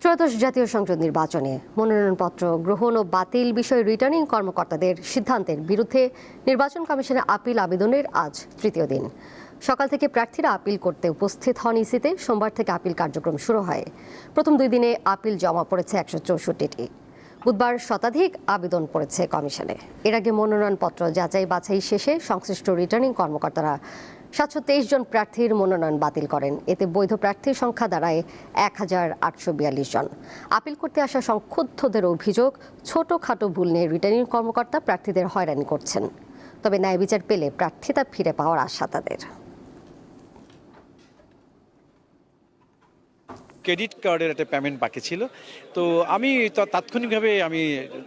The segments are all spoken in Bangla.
ত্রয়োদশ জাতীয় সংসদ নির্বাচনে মনোনয়নপত্র গ্রহণ ও বাতিল বিষয়ে রিটার্নিং কর্মকর্তাদের সিদ্ধান্তের বিরুদ্ধে নির্বাচন কমিশনে আপিল আবেদনের আজ তৃতীয় দিন। সকাল থেকে প্রার্থীরা আপিল করতে উপস্থিত হন ইসিতে। সোমবার থেকে আপিল কার্যক্রম শুরু হয়। প্রথম 2 দিনে আপিল জমা পড়েছে 164টি। বুধবার শতাধিক আবেদন পড়েছে কমিশনে। এর আগে মনোনয়নপত্র যাচাই বাছাই শেষে সংশ্লিষ্ট রিটার্নিং কর্মকর্তারা 723 জন প্রার্থীর মনোনয়ন বাতিল করেন। এতে বৈধ প্রার্থীর সংখ্যা দাঁড়ায় 1842 জন। আপিল করতে আসা সংক্ষুব্ধদের অভিযোগ, ছোটখাটো ভুল নিয়ে রিটার্নিং কর্মকর্তা প্রার্থীদের হয়রানি করছেন। তবে ন্যায় বিচার পেলে প্রার্থিতা ফিরে পাওয়ার আশা তাদের। ক্রেডিট কার্ডের একটা পেমেন্ট বাকি ছিল, তো আমি তাৎক্ষণিকভাবে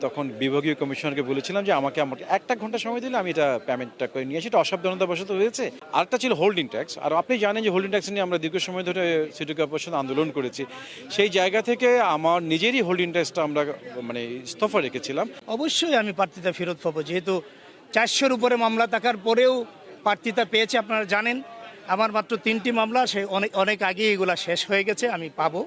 তখন বিভাগীয় কমিশনারকে বলেছিলাম যে আমাকে 1 ঘন্টা সময় দিলে আমি এটা পেমেন্টটা করে নিয়ে আসি। এটা অসাবধানতাবশত হয়েছে। আরেকটা ছিল হোল্ডিং ট্যাক্স। আর আপনি জানেন যে হোল্ডিং ট্যাক্স নিয়ে আমরা দীর্ঘ সময় ধরে সিটি কর্পোরেশন আন্দোলন করেছি। সেই জায়গা থেকে আমার নিজেরই হোল্ডিং ট্যাক্সটা আমরা ইস্তফা রেখেছিলাম। অবশ্যই আমি প্রার্থিতা ফেরত পাবো, যেহেতু 400-র উপরে মামলা থাকার পরেও প্রার্থিতা পেয়েছে। আপনারা জানেন আমার মাত্র 3টি মামলা, সে অনেক আগে এগুলা শেষ হয়ে গেছে, আমি পাবো।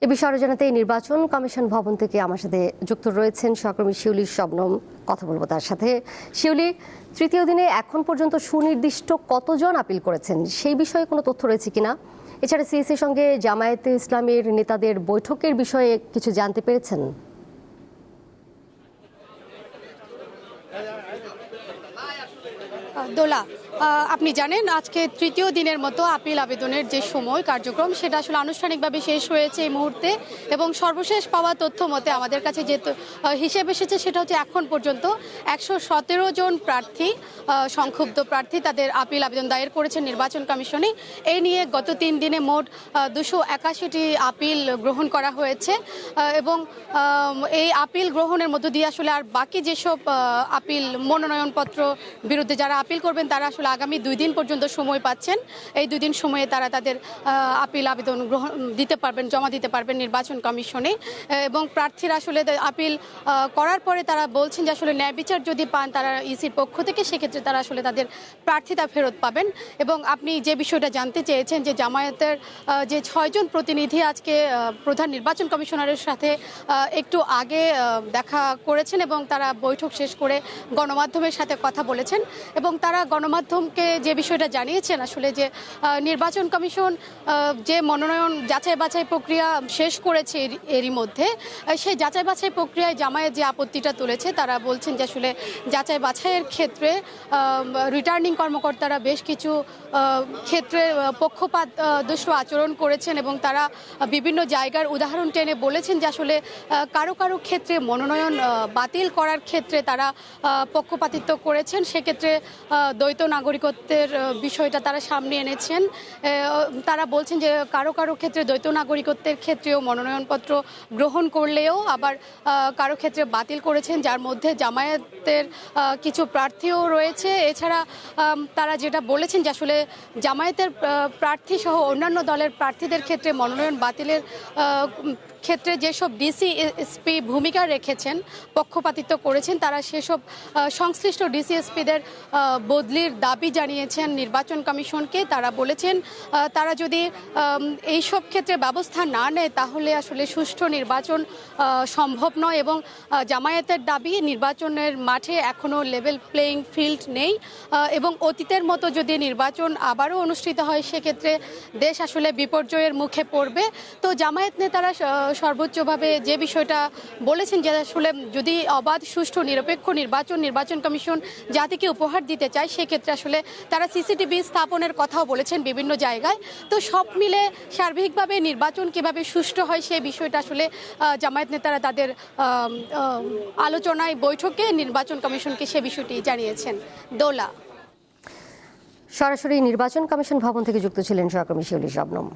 এ বিষয়ে আরো জানাতে নির্বাচন কমিশন ভবন থেকে আমার সাথে যুক্ত রয়েছেন সহকর্মী শিউলি শবনম। কথা বলবো তার সাথে। শিউলি, তৃতীয় দিনে এখন পর্যন্ত সুনির্দিষ্ট কতজন আপিল করেছেন সেই বিষয়ে কোনো তথ্য রয়েছে কিনা? এছাড়া সিএসির সঙ্গে জামায়াতে ইসলামের নেতাদের বৈঠকের বিষয়ে কিছু জানতে পেরেছেন? দোলা, আপনি জানেন আজকে তৃতীয় দিনের মতো আপিল আবেদনের যে সময় কার্যক্রম সেটা আসলে আনুষ্ঠানিকভাবে শেষ হয়েছে এই মুহূর্তে। এবং সর্বশেষ পাওয়া তথ্য মতে আমাদের কাছে যে হিসেব এসেছে সেটা হচ্ছে এখন পর্যন্ত 117 জন প্রার্থী, সংক্ষুব্ধ প্রার্থী, তাদের আপিল আবেদন দায়ের করেছেন নির্বাচন কমিশনে। এই নিয়ে গত 3 দিনে মোট 281টি আপিল গ্রহণ করা হয়েছে। এবং এই আপিল গ্রহণের মধ্য দিয়ে আসলে আর বাকি যেসব আপিল মনোনয়নপত্র বিরুদ্ধে যারা আপিল করবেন তারা আসলে আগামী 2 দিন পর্যন্ত সময় পাচ্ছেন। এই 2 দিন সময়ে তারা তাদের আপিল আবেদন জমা দিতে পারবেন নির্বাচন কমিশনে। এবং প্রার্থীরা আসলে আপিল করার পরে তারা বলছেন যে আসলে ন্যায় বিচার যদি পান তারা ইসির পক্ষ থেকে, সেক্ষেত্রে তারা আসলে তাদের প্রার্থিতা ফেরত পাবেন। এবং আপনি যে বিষয়টা জানতে চেয়েছেন যে জামায়াতের যে 6 জন প্রতিনিধি আজকে প্রধান নির্বাচন কমিশনারের সাথে একটু আগে দেখা করেছেন এবং তারা বৈঠক শেষ করে গণমাধ্যমের সাথে কথা বলেছেন। এবং তারা গণমাধ্যমকে যে বিষয়টা জানিয়েছেন আসলে যে নির্বাচন কমিশন যে মনোনয়ন যাচাই বাছাই প্রক্রিয়া শেষ করেছে এরই মধ্যে, সেই যাচাই বাছাই প্রক্রিয়ায় জামায়াত যে আপত্তিটা তুলেছে, তারা বলছেন যে আসলে যাচাই বাছাইয়ের ক্ষেত্রে রিটার্নিং কর্মকর্তারা বেশ কিছু ক্ষেত্রে পক্ষপাত দুষ্ট আচরণ করেছেন এবং তারা বিভিন্ন জায়গার উদাহরণ টেনে বলেছেন যে আসলে কারো কারো ক্ষেত্রে মনোনয়ন বাতিল করার ক্ষেত্রে তারা পক্ষপাতিত্ব করেছেন। সেক্ষেত্রে দ্বৈত নাগরিকত্বের বিষয়টা তারা সামনে এনেছেন। তারা বলছেন যে কারো কারো ক্ষেত্রে দ্বৈত নাগরিকত্বের ক্ষেত্রেও মনোনয়নপত্র গ্রহণ করলেও আবার কারো ক্ষেত্রে বাতিল করেছেন, যার মধ্যে জামায়াতের কিছু প্রার্থীও রয়েছে। এছাড়া তারা যেটা বলেছেন যে আসলে জামায়াতের প্রার্থী সহ অন্যান্য দলের প্রার্থীদের ক্ষেত্রে মনোনয়ন বাতিলের ক্ষেত্রে যেসব ডিসি এসপি ভূমিকা রেখেছেন, পক্ষপাতিত্ব করেছেন, তারা সেসব সংশ্লিষ্ট ডিসিএসপিদের বদলির দাবি জানিয়েছেন নির্বাচন কমিশনকে। তারা বলেছেন তারা যদি এইসব ক্ষেত্রে ব্যবস্থা না নেয় তাহলে আসলে সুষ্ঠু নির্বাচন সম্ভব নয়। এবং জামায়াতের দাবি নির্বাচনের মাঠে এখনও লেভেল প্লেয়িং ফিল্ড নেই এবং অতীতের মতো যদি নির্বাচন আবারও অনুষ্ঠিত হয় সেক্ষেত্রে দেশ আসলে বিপর্যয়ের মুখে পড়বে। তো জামায়াত নেতারা সর্বোচ্চভাবে যে বিষয়টা বলেছেন যে আসলে যদি অবাধ সুষ্ঠু নিরপেক্ষ নির্বাচন কমিশন জাতিকে উপহার দিতে চায় সেক্ষেত্রে আসলে তারা সিসিটিভি স্থাপনের কথাও বলেছেন বিভিন্ন জায়গায়। তো সব মিলে সার্বিকভাবে নির্বাচন কিভাবে সুষ্ঠু হয় সেই বিষয়টা আসলে জামায়াত নেতারা তাদের আলোচনায় বৈঠকে নির্বাচন কমিশনকে সে বিষয়টি জানিয়েছেন। দোলা, সরাসরি নির্বাচন কমিশন ভবন থেকে যুক্ত ছিলেন সহকর্মী শিউলি শবনম।